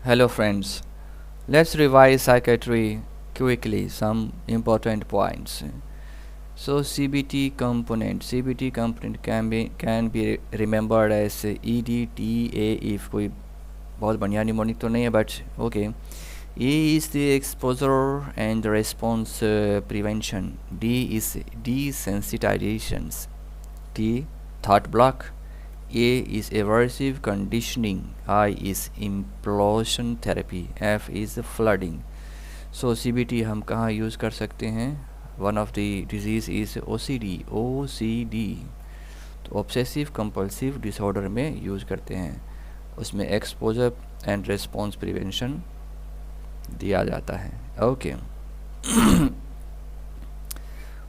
Hello friends, let's revise psychiatry quickly, some important points. So CBT component can be remembered as EDTA if कोई बहुत बढ़िया mnemonic तो नहीं है but okay. E is the exposure and response prevention. D is desensitizations. T thought block. A is aversive conditioning. I is implosion therapy. F is flooding. So CBT हम कहाँ use कर सकते हैं? One of the disease is OCD. तो obsessive compulsive disorder में use करते हैं, उसमें एक्सपोजर एंड रिस्पॉन्स प्रिवेंशन दिया जाता है. Okay.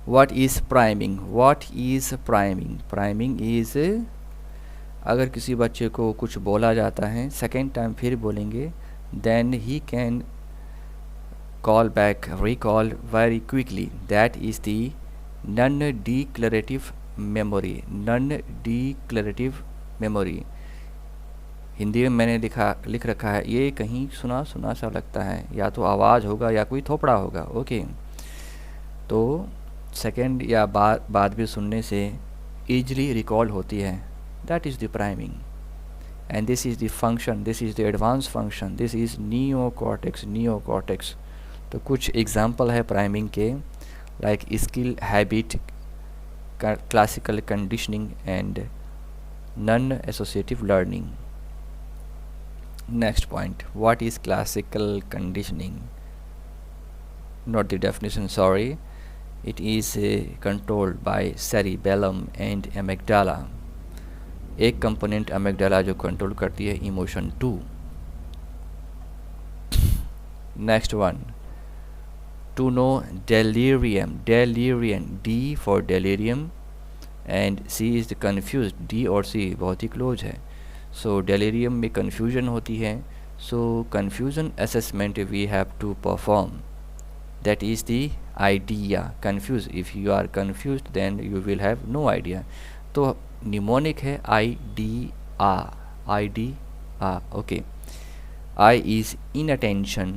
What is priming? Priming is अगर किसी बच्चे को कुछ बोला जाता है, सेकेंड टाइम फिर बोलेंगे, then he can call back, recall very quickly. That is the non-declarative memory. Hindi में मैंने लिख रखा है, ये कहीं सुना सुना सा लगता है, या तो आवाज़ होगा या कोई थोपड़ा होगा. ओके. तो सेकेंड या बाद भी सुनने से ईजली रिकॉल होती है. That is the priming. And this is the function, this is the advance function, this is neocortex. तो कुछ एग्जाम्पल है प्राइमिंग के, like skill, habit, classical conditioning and non associative learning. Next point, what is classical conditioning? Not the definition, sorry. It is controlled by cerebellum and amygdala. एक component amygdala जो control करती है emotion 2. Next one, to know delirium, D for delirium and C is the confused. D और C बहुत ही close है. So delirium में confusion होती है, so confusion assessment we have to perform. That is the idea. Confused, if you are confused then you will have no idea. तो mnemonic है IDR. Okay. I is inattention.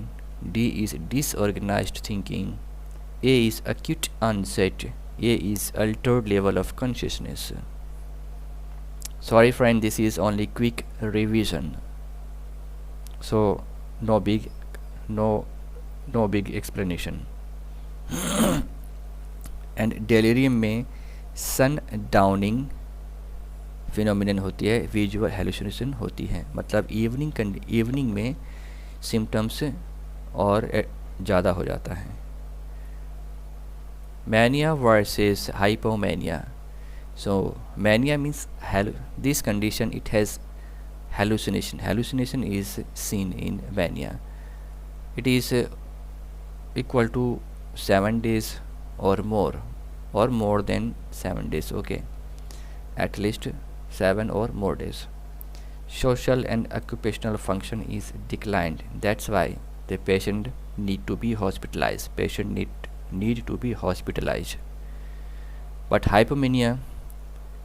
D is disorganized thinking. A is acute onset. A is altered level of consciousness. Sorry friend, this is only quick revision, so no big explanation. And delirium में sundowning phenomenon होती है, visual hallucination होती है. मतलब evening में symptoms और ज़्यादा हो जाता है. Mania versus hypomania. So mania means this condition it has hallucination is seen in mania. It is equal to 7 days or more than 7 days. Okay, at least 7 or more days. Social and occupational function is declined. That's why the patient need to be hospitalized. But hypomania,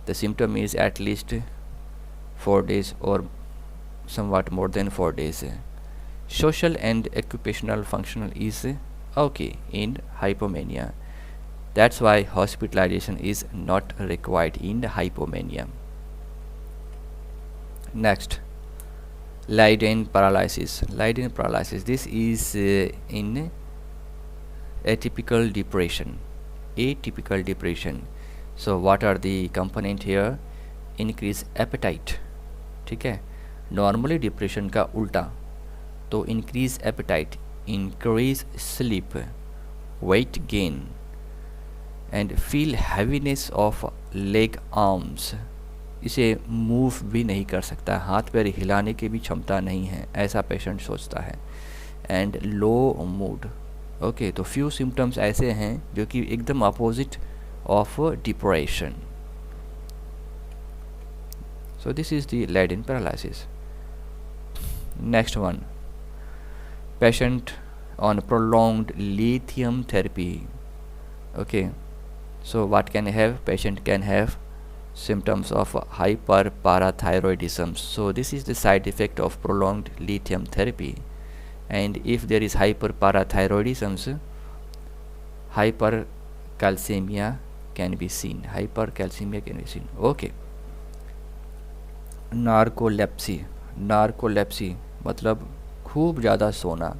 the symptom is at least 4 days or somewhat more than 4 days. Social and occupational functional is okay in hypomania. That's why hospitalization is not required in hypomania. Next, Leiden paralysis. This is in atypical depression. So what are the component here? Increase appetite. ठीक है. Normally depression का उल्टा, तो increase appetite, increase sleep, weight gain and feel heaviness of leg arms. इसे move भी नहीं कर सकता, हाथ पैर हिलाने की भी क्षमता नहीं है, ऐसा पेशेंट सोचता है. And low mood. ओके, तो फ्यू सिम्टम्स ऐसे हैं जो कि एकदम opposite of depression. So this is the Leiden paralysis. Next one, patient on prolonged lithium therapy. Okay, so what can have? Patient can have symptoms of hyperparathyroidism. So this is the side effect of prolonged lithium therapy, and if there is hyperparathyroidism, hypercalcemia can be seen. Okay. Narcolepsy मतलब खूब ज़्यादा सोना.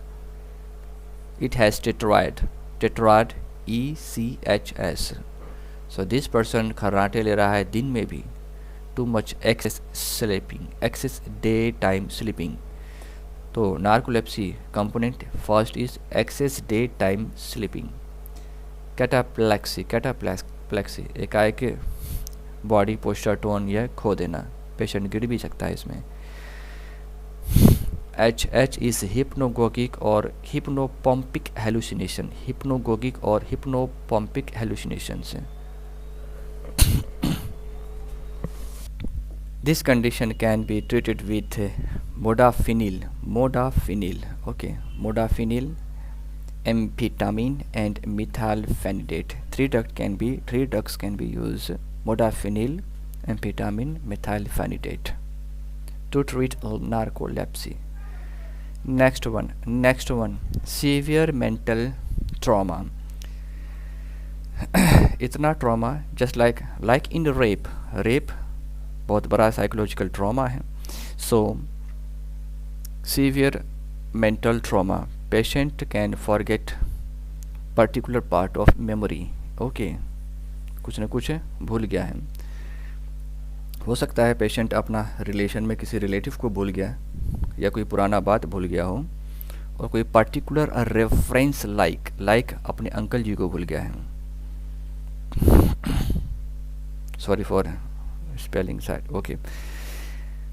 It has tetrad ECHS. So this person खर्राटे ले रहा है दिन में भी. Too much excess daytime sleeping. तो narcolepsy component first is excess daytime sleeping. Cataplexy एकाएक बॉडी पोस्चर टोन या खो देना, पेशेंट गिर भी सकता है इसमें. H is hypnagogic और hypnopompic hallucination. Hallucinations. This condition can be treated with modafinil. Okay, modafinil, amphetamine and methylphenidate. Three drugs can be used: modafinil, amphetamine, methylphenidate, to treat narcolepsy. Next one, severe mental trauma. इतना trauma just like in rape बहुत बड़ा psychological trauma है. So severe mental trauma, patient can forget particular part of memory. Okay, कुछ न कुछ भूल गया है. हो सकता है पेशेंट अपना रिलेशन में किसी रिलेटिव को भूल गया, या कोई पुराना बात भूल गया हो, और कोई पर्टिकुलर रेफरेंस लाइक अपने अंकल जी को भूल गया है. Sorry for spelling side. Okay,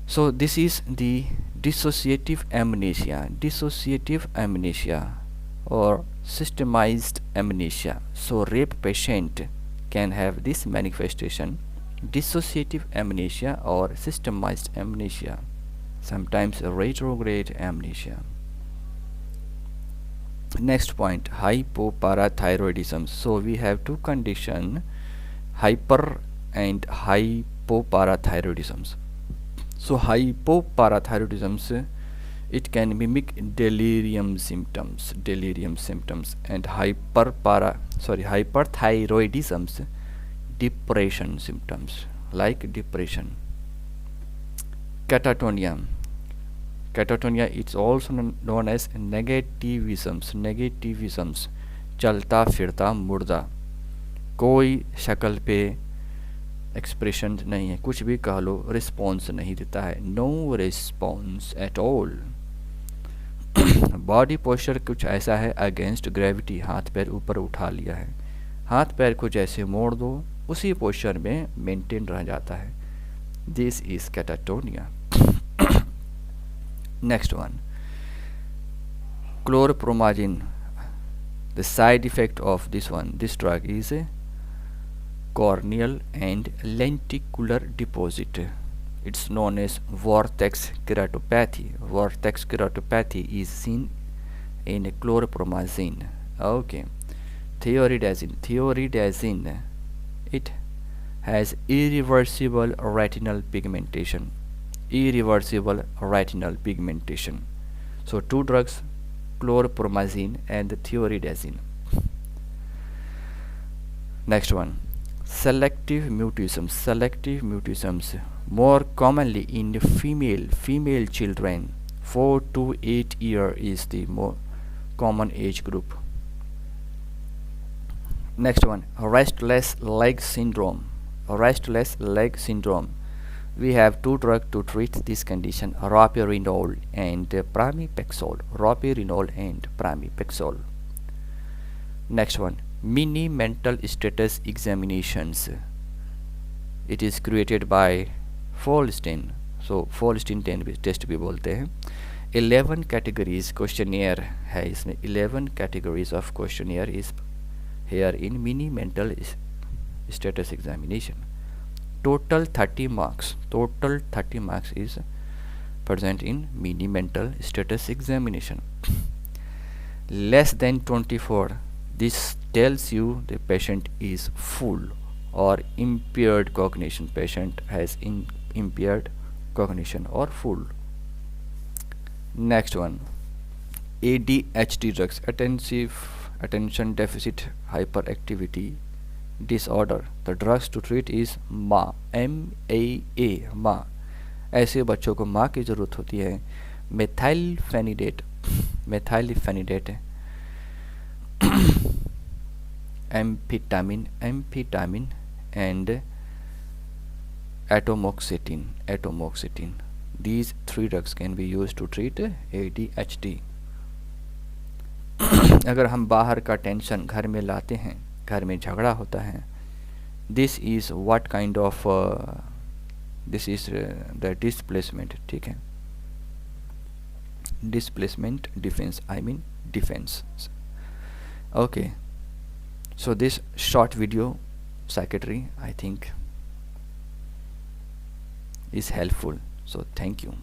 so this is the dissociative amnesia or systemized amnesia. So rape patient can have this manifestation: dissociative amnesia or systemized amnesia, sometimes retrograde amnesia. Next point, hypoparathyroidism. So we have two conditions, hyper and hypoparathyroidism. So hypoparathyroidism, it can mimic delirium symptoms, and hyperthyroidism, depression symptoms like depression. Catatonia is also known as negativism, चलता फिरता मुर्दा, कोई शक्ल पे expression नहीं है, कुछ भी कह लो, रिस्पॉन्स नहीं देता है, no response at all. Body posture कुछ ऐसा है अगेंस्ट ग्रेविटी, हाथ पैर ऊपर उठा लिया है, हाथ पैर को जैसे मोड़ दो उसी पोस्चर में मेंटेन रह जाता है. This is catatonia. Next one, chlorpromazine. The side effect of this drug is corneal and lenticular deposit. It's known as vortex keratopathy. Vortex keratopathy is seen in chlorpromazine. Okay, theoridazine, it has irreversible retinal pigmentation. So two drugs, chlorpromazine and theoridazine. Next one, selective mutism. More commonly in female children. 4 to 8 years is the more common age group. Next one, restless leg syndrome. We have two drugs to treat this condition: ropinirole and pramipexole. Next one, mini mental status examinations. It is created by Folstein. So Folstein test भी बोलते हैं. 11 categories questionnaire है इसमें. 11 categories of questionnaire is here in mini mental status examination. Total 30 marks is present in mini mental status examination. Less than 24, this tells you the patient is full or impaired cognition. Patient has impaired cognition or fooled. Next one, ADHD drugs, attention deficit hyperactivity disorder. The drugs to treat is MA, MAA. ऐसे बच्चों को माँ की ज़रूरत होती है. मेथाइलफेनिडेट, amphetamine and atomoxetine. These three drugs can be used to treat ADHD. अगर हम बाहर का टेंशन घर में लाते हैं, घर में झगड़ा होता है, this is what kind of, this is the displacement. ठीक है, displacement defense, defense. Okay, so this short video psychiatry I think is helpful, so thank you.